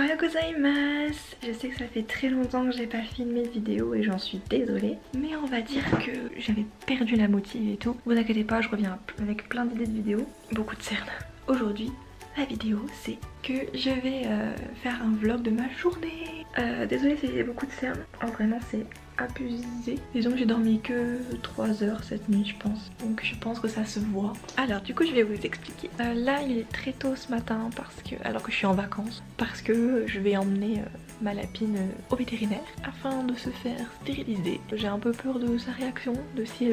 Ohayou gozaimasu. Je sais que ça fait très longtemps que j'ai pas filmé de vidéo et j'en suis désolée. Mais on va dire que j'avais perdu la motive et tout. Vous inquiétez pas, je reviens avec plein d'idées de vidéos. Beaucoup de cernes. Aujourd'hui, la vidéo c'est que je vais faire un vlog de ma journée. Désolée s'il y a beaucoup de cernes. Vraiment c'est abusé. Disons que j'ai dormi que 3 heures cette nuit je pense. Donc je pense que ça se voit. Alors du coup je vais vous expliquer. Là il est très tôt ce matin parce que, alors que je suis en vacances, parce que je vais emmener ma lapine au vétérinaire afin de se faire stériliser. J'ai un peu peur de sa réaction, de si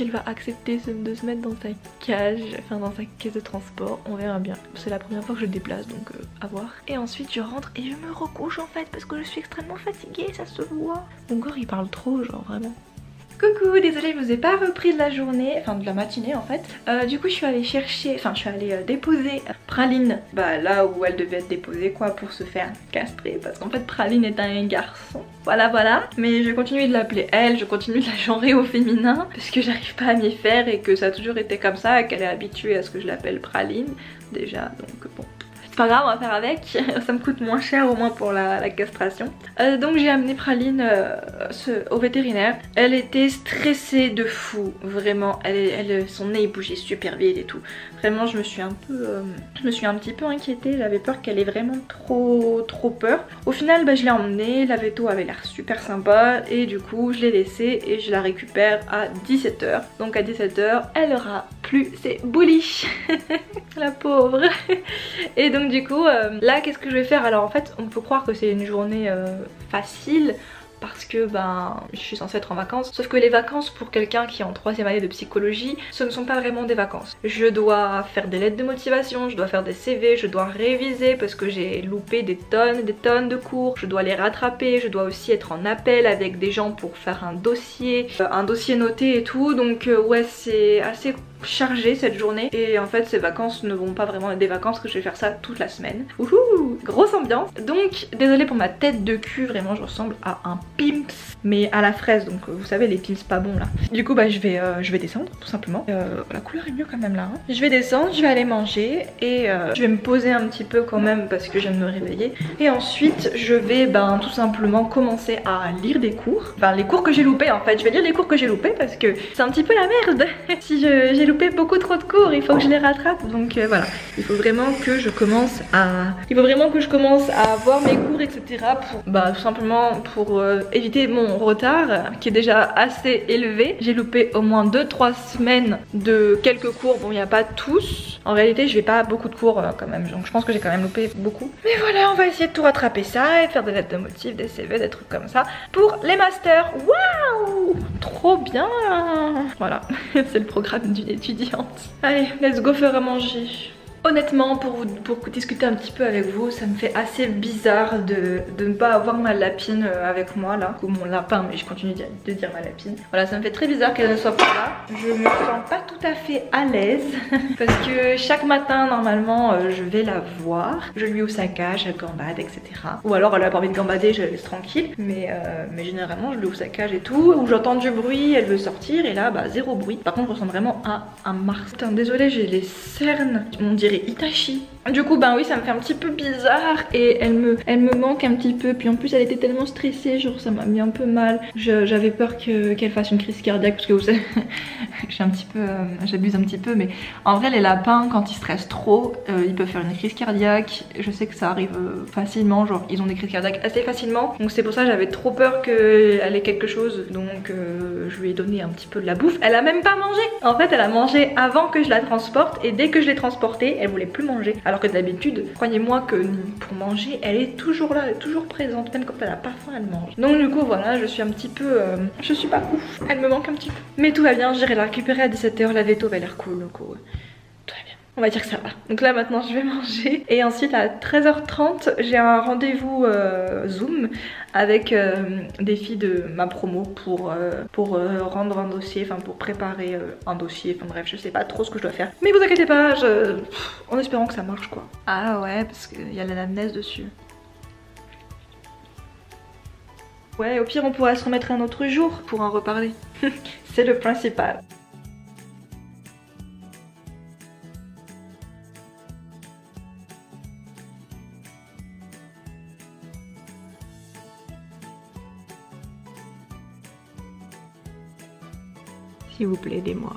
elle va accepter de se mettre dans sa cage, enfin dans sa caisse de transport. On verra bien. C'est la première fois que je le déplace donc à voir. Et ensuite je rentre et je me recouche en fait parce que je suis extrêmement fatiguée, ça se voit. Mon corps il parle trop, genre vraiment. Coucou, désolée je vous ai pas repris de la journée, enfin de la matinée en fait. Du coup je suis allée chercher, enfin je suis allée déposer Praline, bah là où elle devait être déposée quoi, pour se faire castrer, parce qu'en fait Praline est un garçon. Voilà, mais je continue de l'appeler elle, je continue de la genrer au féminin parce que j'arrive pas à m'y faire et que ça a toujours été comme ça et qu'elle est habituée à ce que je l'appelle Praline déjà, donc bon. Pas grave, on va faire avec, ça me coûte moins cher au moins pour la castration. Donc j'ai amené Praline au vétérinaire. Elle était stressée de fou, vraiment. Son nez il bougeait super vite et tout. Vraiment je me suis un petit peu inquiétée, j'avais peur qu'elle ait vraiment trop peur. Au final bah, je l'ai emmenée, la véto avait l'air super sympa et du coup je l'ai laissée et je la récupère à 17 h. Donc à 17 h elle aura plus ses bouliches. La pauvre. Et donc du coup là qu'est-ce que je vais faire? Alors en fait on peut croire que c'est une journée facile parce que ben je suis censée être en vacances, sauf que les vacances pour quelqu'un qui est en 3e année de psychologie, ce ne sont pas vraiment des vacances. Je dois faire des lettres de motivation, je dois faire des CV, je dois réviser parce que j'ai loupé des tonnes de cours, je dois les rattraper, je dois aussi être en appel avec des gens pour faire un dossier noté et tout, donc ouais c'est assez chargé cette journée et en fait ces vacances ne vont pas vraiment être des vacances, que je vais faire ça toute la semaine. Wouhou, grosse ambiance. Donc désolée pour ma tête de cul, vraiment je ressemble à un pimps mais à la fraise, donc vous savez les pimps pas bons là. Du coup bah je vais descendre tout simplement. La couleur est mieux quand même là hein. Je vais descendre, je vais aller manger et je vais me poser un petit peu quand même parce que je viens de me réveiller et ensuite je vais ben tout simplement commencer à lire des cours, enfin les cours que j'ai loupés en fait. Je vais lire les cours que j'ai loupés parce que c'est un petit peu la merde. Si j'ai loupé beaucoup trop de cours, il faut que je les rattrape, donc voilà, il faut vraiment que je commence à avoir mes cours etc pour bah tout simplement pour éviter mon retard qui est déjà assez élevé. J'ai loupé au moins 2-3 semaines de quelques cours, bon il n'y a pas tous, en réalité je vais pas beaucoup de cours quand même, donc je pense que j'ai quand même loupé beaucoup, mais voilà on va essayer de tout rattraper ça et faire des lettres de motifs, des CV, des trucs comme ça pour les masters. Waouh, trop bien. Voilà, c'est le programme d'une étudiante. Allez, let's go faire à manger. Honnêtement, pour discuter un petit peu avec vous, ça me fait assez bizarre de ne pas avoir ma lapine avec moi là, ou mon lapin, mais je continue de dire ma lapine. Voilà, ça me fait très bizarre qu'elle ne soit pas là. Je me sens pas tout à fait à l'aise parce que chaque matin normalement je vais la voir, je lui ouvre sa cage, elle gambade etc. Ou alors elle a pas envie de gambader, je la laisse tranquille, mais généralement je lui ouvre sa cage et tout, ou j'entends du bruit, elle veut sortir et là bah zéro bruit. Par contre je ressemble vraiment à un Mars. Putain, désolée, j'ai les cernes, on dirait Itachi. Du coup ben oui ça me fait un petit peu bizarre et elle me manque un petit peu, puis en plus elle était tellement stressée, genre ça m'a mis un peu mal. J'avais peur qu'elle fasse une crise cardiaque parce que vous savez je suis un petit peu j'abuse un petit peu, mais en vrai les lapins quand ils stressent trop ils peuvent faire une crise cardiaque. Je sais que ça arrive facilement, genre ils ont des crises cardiaques assez facilement, donc c'est pour ça que j'avais trop peur qu'elle ait quelque chose, donc je lui ai donné un petit peu de la bouffe. Elle a même pas mangé, en fait elle a mangé avant que je la transporte et dès que je l'ai transportée elle voulait plus manger, alors que d'habitude croyez-moi que pour manger elle est toujours là, elle est toujours présente, même quand elle a pas faim elle mange. Donc du coup voilà, je suis un petit peu je suis pas ouf, elle me manque un petit peu, mais tout va bien, j'irai la récupérer à 17 h, la veto va l'air cool, donc tout va bien. On va dire que ça va. Donc là maintenant je vais manger et ensuite à 13 h 30 j'ai un rendez-vous Zoom avec des filles de ma promo pour rendre un dossier, enfin pour préparer un dossier, enfin bref je sais pas trop ce que je dois faire. Mais vous inquiétez pas, en espérant que ça marche quoi. Ah ouais, parce qu'il y a l'anamnèse dessus. Ouais, au pire on pourra se remettre un autre jour pour en reparler. C'est le principal. S'il vous plaît, aidez-moi.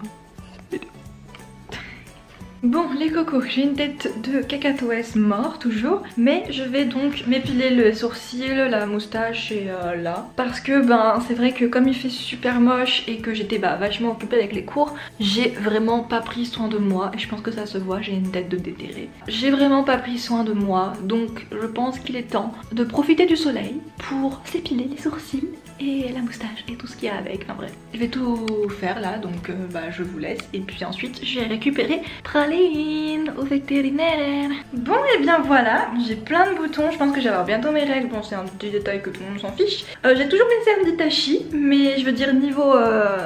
Bon les cocos, j'ai une tête de cacatoès mort toujours, mais je vais donc m'épiler le sourcil, la moustache et là. Parce que ben c'est vrai que comme il fait super moche et que j'étais vachement occupée avec les cours, j'ai vraiment pas pris soin de moi et je pense que ça se voit, j'ai une tête de déterré. J'ai vraiment pas pris soin de moi, donc je pense qu'il est temps de profiter du soleil pour s'épiler les sourcils et la moustache et tout ce qu'il y a avec, enfin bref. Je vais tout faire là, donc je vous laisse et puis ensuite j'ai récupéré Praline au vétérinaire. Bon et bien voilà, j'ai plein de boutons, je pense que je vais avoir bientôt mes règles, bon c'est un petit détail que tout le monde s'en fiche. J'ai toujours mes cernes d'Itachi, mais je veux dire niveau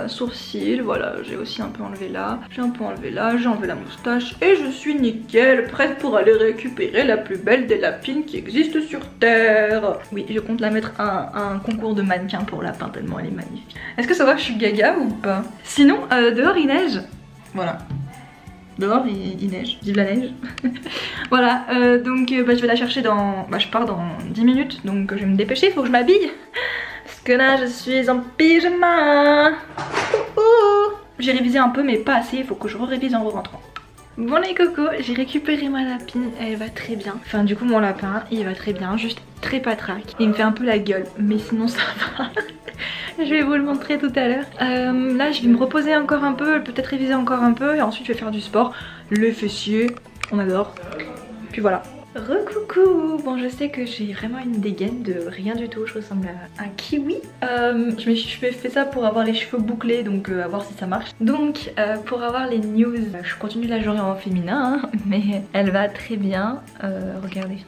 sourcils, voilà, j'ai aussi un peu enlevé là, j'ai un peu enlevé là, j'ai enlevé la moustache et je suis nickel, prête pour aller récupérer la plus belle des lapines qui existe sur terre. Oui, je compte la mettre à un concours de mannequin pour lapin tellement elle est magnifique. Est-ce que ça va que je suis gaga ou pas? Sinon, dehors il neige. Voilà. Dehors il neige, vive la neige. Voilà, donc je vais la chercher dans... je pars dans 10 minutes, donc je vais me dépêcher, il faut que je m'habille. Parce que là je suis en pyjama. J'ai révisé un peu mais pas assez, il faut que je révise en rentrant. Bon les cocos, j'ai récupéré ma lapine, elle va très bien. Enfin du coup mon lapin il va très bien, juste très patraque. Il me fait un peu la gueule, mais sinon ça va. Je vais vous le montrer tout à l'heure. Là je vais me reposer encore un peu, peut-être réviser encore un peu et ensuite je vais faire du sport. Les fessiers, on adore. Puis voilà. Recoucou. Bon je sais que j'ai vraiment une dégaine de rien du tout, je ressemble à un kiwi. Je me suis fait ça pour avoir les cheveux bouclés, donc à voir si ça marche. Donc pour avoir les news, je continue la journée en féminin, hein, mais elle va très bien. Regardez.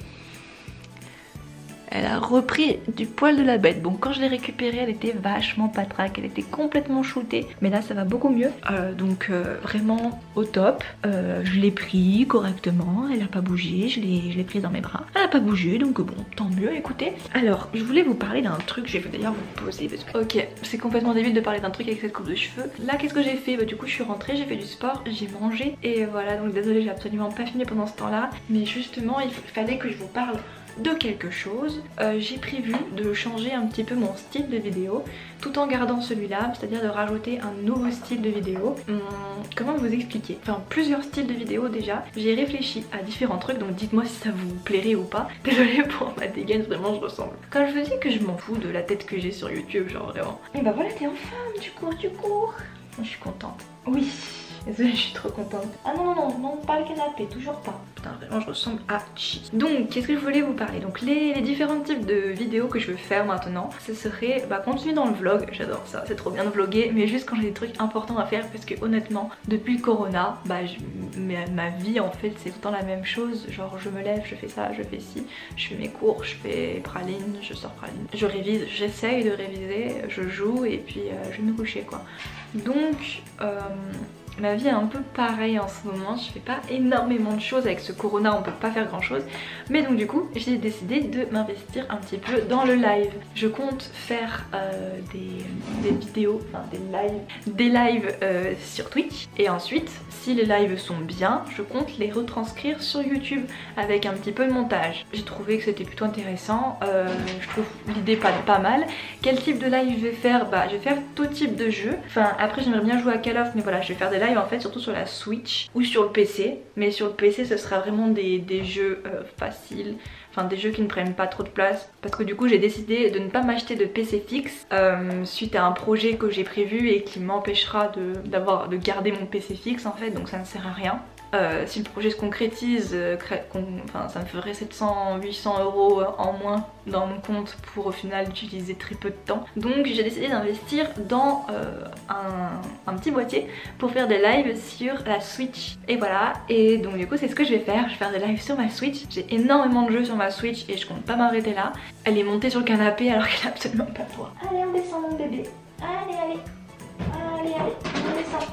Elle a repris du poil de la bête. Bon quand je l'ai récupérée elle était vachement patraque, elle était complètement shootée. Mais là ça va beaucoup mieux. Donc vraiment au top. Je l'ai pris correctement, elle a pas bougé, je l'ai prise dans mes bras. Elle a pas bougé donc bon tant mieux écoutez. Alors je voulais vous parler d'un truc, je vais d'ailleurs vous poser parce que... Ok c'est complètement débile de parler d'un truc avec cette coupe de cheveux. Là qu'est-ce que j'ai fait? Du coup je suis rentrée, j'ai fait du sport, j'ai mangé et voilà donc désolée j'ai absolument pas fini pendant ce temps là. Mais justement il fallait que je vous parle de quelque chose. J'ai prévu de changer un petit peu mon style de vidéo tout en gardant celui-là, c'est-à-dire de rajouter un nouveau style de vidéo. Comment vous expliquer? Enfin plusieurs styles de vidéo déjà. J'ai réfléchi à différents trucs donc dites-moi si ça vous plairait ou pas. Désolée pour ma dégaine, vraiment je ressemble. Quand je vous dis que je m'en fous de la tête que j'ai sur YouTube, genre vraiment. Et bah voilà t'es en femme, tu cours. Je suis contente. Oui. Désolée, je suis trop contente. Ah non, pas le canapé, toujours pas. Putain, vraiment, je ressemble à chi. Donc, qu'est-ce que je voulais vous parler? Donc, les différents types de vidéos que je veux faire maintenant, ce serait continuer dans le vlog. J'adore ça, c'est trop bien de vlogger, mais juste quand j'ai des trucs importants à faire, parce que honnêtement, depuis le corona, ma vie en fait, c'est tout le temps la même chose. Genre, je me lève, je fais ça, je fais ci, je fais mes cours, je fais praline, je sors praline, je révise, j'essaye de réviser, je joue et puis je vais me coucher quoi. Donc, ma vie est un peu pareille en ce moment, je fais pas énormément de choses avec ce corona, on peut pas faire grand chose. Mais donc du coup j'ai décidé de m'investir un petit peu dans le live. Je compte faire des vidéos, enfin des lives sur Twitch. Et ensuite si les lives sont bien, je compte les retranscrire sur YouTube avec un petit peu de montage. J'ai trouvé que c'était plutôt intéressant, je trouve l'idée pas mal. Quel type de live je vais faire? Je vais faire tout type de jeu. Enfin après j'aimerais bien jouer à Call of mais voilà je vais faire des lives en fait surtout sur la Switch ou sur le PC. Mais sur le PC ce sera vraiment des jeux faciles. Enfin des jeux qui ne prennent pas trop de place. Parce que du coup j'ai décidé de ne pas m'acheter de PC fixe suite à un projet que j'ai prévu et qui m'empêchera de garder mon PC fixe en fait. Donc ça ne sert à rien. Si le projet se concrétise, ça me ferait 700-800 € en moins dans mon compte pour au final utiliser très peu de temps. Donc j'ai décidé d'investir dans un petit boîtier pour faire des lives sur la Switch. Et voilà, et donc du coup c'est ce que je vais faire. Je vais faire des lives sur ma Switch. J'ai énormément de jeux sur ma Switch et je compte pas m'arrêter là. Elle est montée sur le canapé alors qu'elle a absolument pas le droit. Allez on descend mon bébé. Allez, on descend.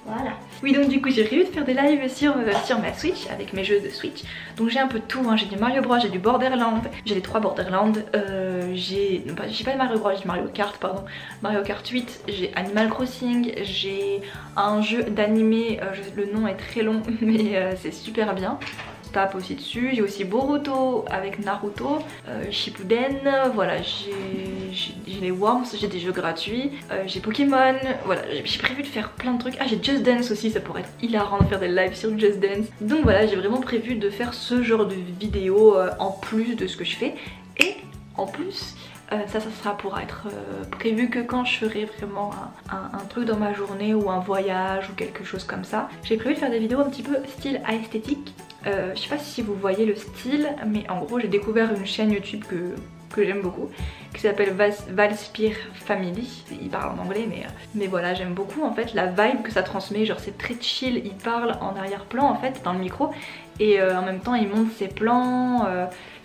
Voilà. Oui donc du coup j'ai prévu de faire des lives sur ma Switch avec mes jeux de Switch. Donc j'ai un peu de tout, hein. J'ai du Mario Bros, j'ai du Borderlands, j'ai les 3 Borderlands, j'ai pas de Mario Bros, j'ai Mario Kart pardon, Mario Kart 8, j'ai Animal Crossing, j'ai un jeu d'animé, le nom est très long mais c'est super bien. tape aussi dessus. J'ai aussi Boruto avec Naruto, Shippuden, voilà, j'ai les Worms, j'ai des jeux gratuits, j'ai Pokémon, voilà, j'ai prévu de faire plein de trucs. Ah, j'ai Just Dance aussi, ça pourrait être hilarant de faire des lives sur Just Dance. Donc voilà, j'ai vraiment prévu de faire ce genre de vidéos en plus de ce que je fais. Et en plus, ça sera pour être prévu que quand je ferai vraiment un truc dans ma journée ou un voyage ou quelque chose comme ça. J'ai prévu de faire des vidéos un petit peu style esthétique. Je sais pas si vous voyez le style, mais en gros j'ai découvert une chaîne YouTube que j'aime beaucoup, qui s'appelle Valspire Family. Il parle en anglais, mais voilà, j'aime beaucoup en fait la vibe que ça transmet. Genre c'est très chill, il parle en arrière-plan en fait dans le micro, et en même temps il monte ses plans.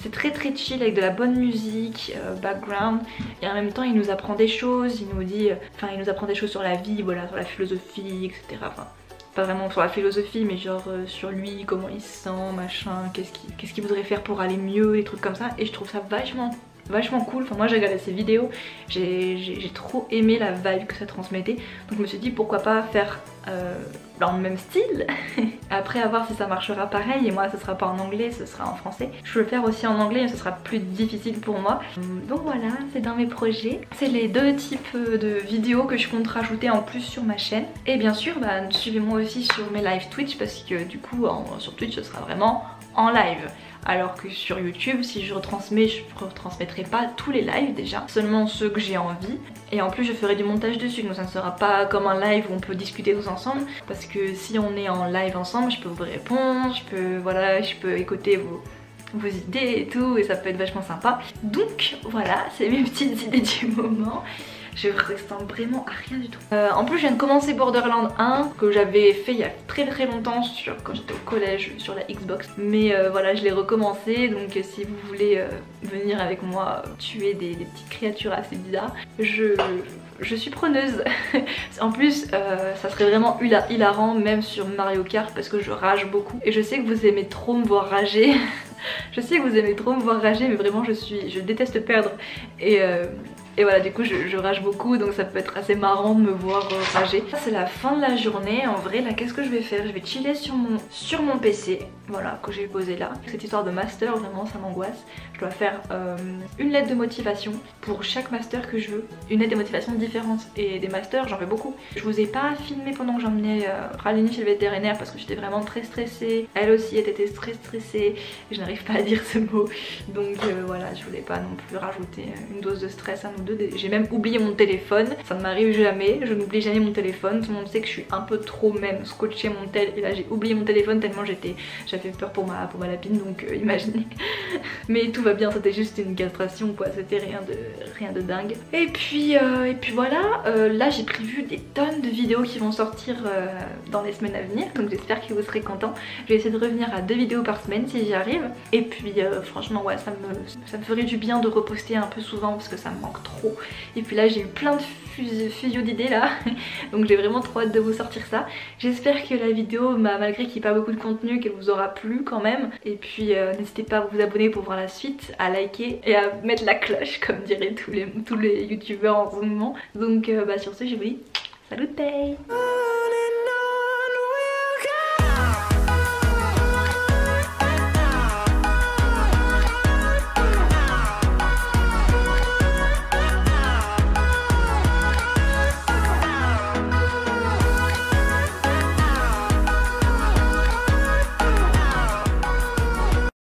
C'est très chill avec de la bonne musique, background, et en même temps il nous apprend des choses, il nous apprend des choses sur la vie, voilà, sur la philosophie, etc. Enfin, pas vraiment sur la philosophie, mais genre sur lui, comment il se sent, machin, qu'est-ce qu'il voudrait faire pour aller mieux, des trucs comme ça. Et je trouve ça vachement cool. Enfin, moi j'ai regardé ces vidéos, j'ai trop aimé la vibe que ça transmettait, donc je me suis dit pourquoi pas faire dans le même style. Après, à voir si ça marchera pareil, et moi ce sera pas en anglais, ce sera en français. Je peux le faire aussi en anglais, mais ce sera plus difficile pour moi. Donc voilà, c'est dans mes projets. C'est les deux types de vidéos que je compte rajouter en plus sur ma chaîne. Et bien sûr, bah, suivez-moi aussi sur mes live Twitch, parce que du coup sur Twitch ce sera vraiment en live. Alors que sur YouTube, si je retransmets, je ne retransmettrai pas tous les lives déjà, seulement ceux que j'ai envie. Et en plus je ferai du montage dessus, donc ça ne sera pas comme un live où on peut discuter tous ensemble. Parce que si on est en live ensemble, je peux vous répondre, je peux écouter vos idées et tout, et ça peut être vachement sympa. Donc voilà, c'est mes petites idées du moment. Je ressemble vraiment à rien du tout. En plus je viens de commencer Borderlands 1 que j'avais fait il y a très longtemps quand j'étais au collège sur la Xbox. Mais voilà, je l'ai recommencé, donc si vous voulez venir avec moi tuer des petites créatures assez bizarres, je suis preneuse. En plus ça serait vraiment hilarant même sur Mario Kart, parce que je rage beaucoup. Et je sais que vous aimez trop me voir rager. Je sais que vous aimez trop me voir rager, mais vraiment je déteste perdre. Et voilà, du coup je rage beaucoup, donc ça peut être assez marrant de me voir rager. Ça c'est la fin de la journée. En vrai là, qu'est-ce que je vais faire? Je vais chiller sur mon PC, voilà, que j'ai posé là. Cette histoire de master, vraiment ça m'angoisse. Je dois faire une lettre de motivation pour chaque master que je veux. Une lettre de motivation différente, et des masters j'en fais beaucoup. Je vous ai pas filmé pendant que j'emmenais Ralini chez le vétérinaire parce que j'étais vraiment très stressée. Elle aussi était très stressée, et je n'arrive pas à dire ce mot. Donc voilà, je voulais pas non plus rajouter une dose de stress à nous deux. J'ai même oublié mon téléphone, ça ne m'arrive jamais, je n'oublie jamais mon téléphone. Tout le monde sait que je suis un peu trop même scotchée mon tel, et là j'ai oublié mon téléphone tellement j'avais peur pour ma lapine, donc imaginez. Mais tout va bien, c'était juste une castration quoi, c'était rien de dingue. Et puis voilà, là j'ai prévu des tonnes de vidéos qui vont sortir dans les semaines à venir, donc j'espère que vous serez contents. Je vais essayer de revenir à 2 vidéos par semaine si j'y arrive. Et puis franchement ouais, ça me ferait du bien de reposter un peu souvent parce que ça me manque trop. Et puis là j'ai eu plein de fusion d'idées là, donc j'ai vraiment trop hâte de vous sortir ça. J'espère que la vidéo, malgré qu'il n'y ait pas beaucoup de contenu, qu'elle vous aura plu quand même. Et puis n'hésitez pas à vous abonner pour voir la suite, à liker et à mettre la cloche comme diraient tous les youtubeurs en ce moment. Donc sur ce je vous dis salut.